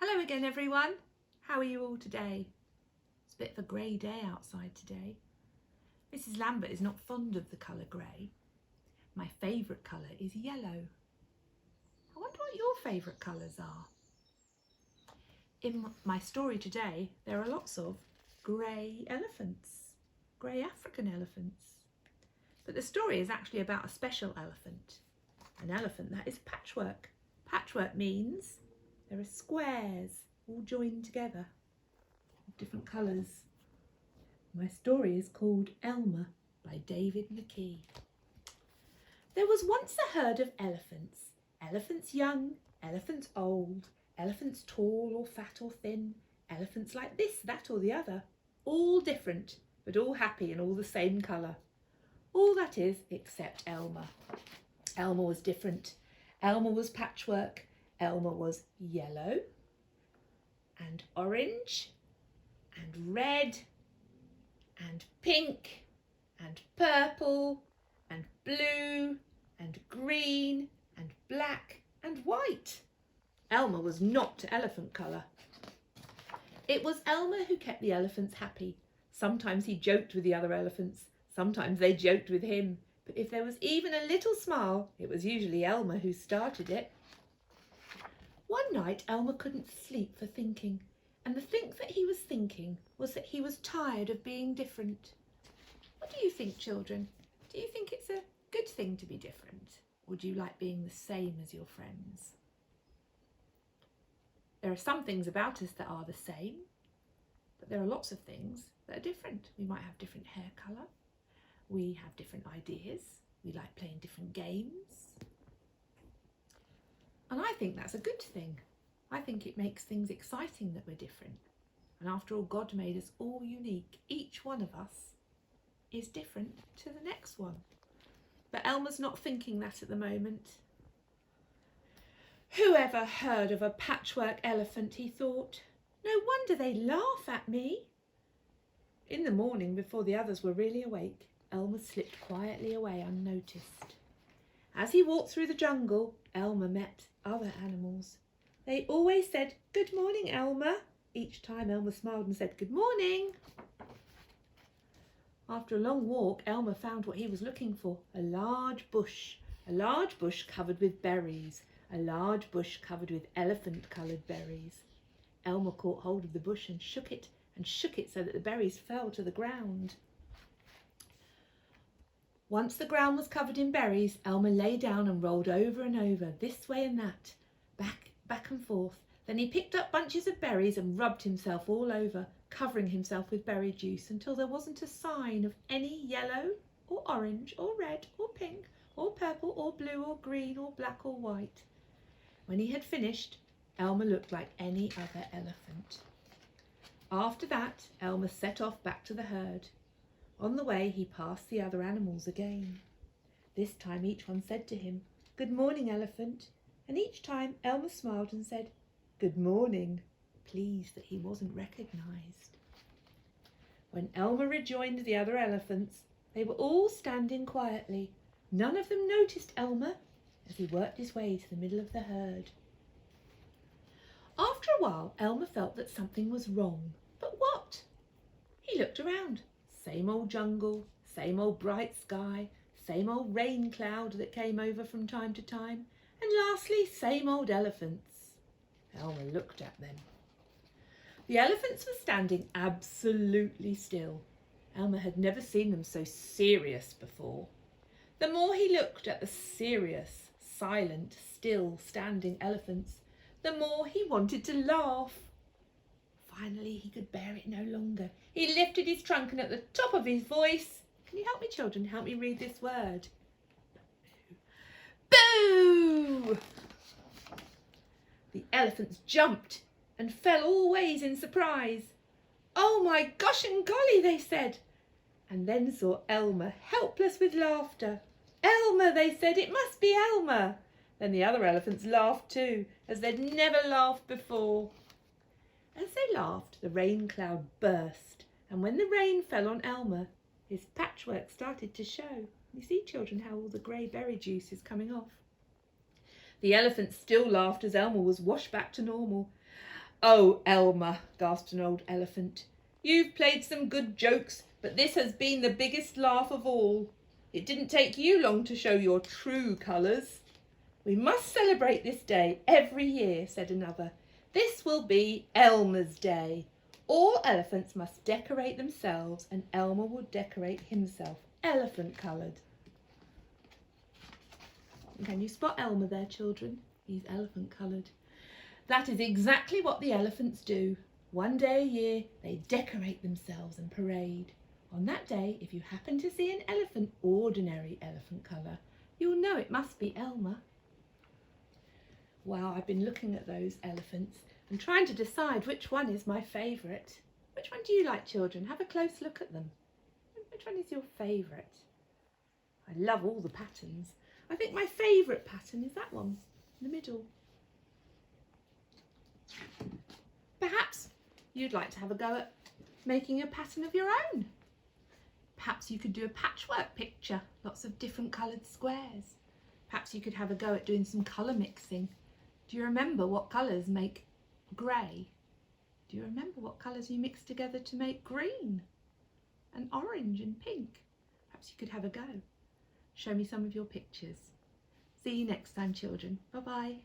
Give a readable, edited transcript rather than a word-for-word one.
Hello again everyone, how are you all today? It's a bit of a grey day outside today. Mrs. Lambert is not fond of the colour grey. My favourite colour is yellow. I wonder what your favourite colours are. In my story today there are lots of grey elephants, grey African elephants. But the story is actually about a special elephant, an elephant that is patchwork. Patchwork means there are squares all joined together of different colours. My story is called Elmer by David McKee. There was once a herd of elephants. Elephants young, elephants old, elephants tall or fat or thin, elephants like this, that or the other, all different but all happy and all the same colour. All that is except Elmer. Elmer was different. Elmer was patchwork. Elmer was yellow and orange and red and pink and purple and blue and green and black and white. Elmer was not elephant colour. It was Elmer who kept the elephants happy. Sometimes he joked with the other elephants, sometimes they joked with him, but if there was even a little smile, it was usually Elmer who started it. One night Elmer couldn't sleep for thinking, and the think that he was thinking was that he was tired of being different. What do you think, children? Do you think it's a good thing to be different, or do you like being the same as your friends? There are some things about us that are the same, but there are lots of things that are different. We might have different hair colour, we have different ideas, we like playing different games. And I think that's a good thing. I think it makes things exciting that we're different. And after all, God made us all unique. Each one of us is different to the next one. But Elmer's not thinking that at the moment. Who ever heard of a patchwork elephant, he thought. No wonder they laugh at me. In the morning, before the others were really awake, Elmer slipped quietly away unnoticed. As he walked through the jungle, Elmer met other animals. They always said, "Good morning, Elmer." Each time Elmer smiled and said, "Good morning." After a long walk, Elmer found what he was looking for, a large bush covered with berries, a large bush covered with elephant-coloured berries. Elmer caught hold of the bush and shook it so that the berries fell to the ground. Once the ground was covered in berries, Elmer lay down and rolled over and over, this way and that, back and forth. Then he picked up bunches of berries and rubbed himself all over, covering himself with berry juice until there wasn't a sign of any yellow or orange or red or pink or purple or blue or green or black or white. When he had finished, Elmer looked like any other elephant. After that, Elmer set off back to the herd. On the way, he passed the other animals again. This time each one said to him, "Good morning, elephant." And each time Elmer smiled and said, "Good morning," pleased that he wasn't recognised. When Elmer rejoined the other elephants, they were all standing quietly. None of them noticed Elmer as he worked his way to the middle of the herd. After a while, Elmer felt that something was wrong. But what? He looked around. Same old jungle, same old bright sky, same old rain cloud that came over from time to time, and lastly, same old elephants. Elmer looked at them. The elephants were standing absolutely still. Elmer had never seen them so serious before. The more he looked at the serious, silent, still standing elephants, the more he wanted to laugh. Finally, he could bear it no longer. He lifted his trunk and at the top of his voice, can you help me, children? Help me read this word. Boo! The elephants jumped and fell all ways in surprise. "Oh my gosh and golly," they said, and then saw Elmer helpless with laughter. "Elmer," they said, "it must be Elmer." Then the other elephants laughed too, as they'd never laughed before. As they laughed, the rain cloud burst, and when the rain fell on Elmer, his patchwork started to show. You see, children, how all the grey berry juice is coming off. The elephants still laughed as Elmer was washed back to normal. "Oh, Elmer," gasped an old elephant, "you've played some good jokes, but this has been the biggest laugh of all. It didn't take you long to show your true colours." "We must celebrate this day every year," said another. "This will be Elmer's Day. All elephants must decorate themselves, and Elmer will decorate himself, elephant coloured." Can you spot Elmer there, children? He's elephant coloured. That is exactly what the elephants do. One day a year, they decorate themselves and parade. On that day, if you happen to see an elephant, ordinary elephant colour, you'll know it must be Elmer. Well, I've been looking at those elephants and trying to decide which one is my favourite. Which one do you like, children? Have a close look at them. Which one is your favourite? I love all the patterns. I think my favourite pattern is that one in the middle. Perhaps you'd like to have a go at making a pattern of your own. Perhaps you could do a patchwork picture, lots of different coloured squares. Perhaps you could have a go at doing some colour mixing. Do you remember what colours make grey? Do you remember what colours you mix together to make green and orange and pink? Perhaps you could have a go. Show me some of your pictures. See you next time, children. Bye-bye.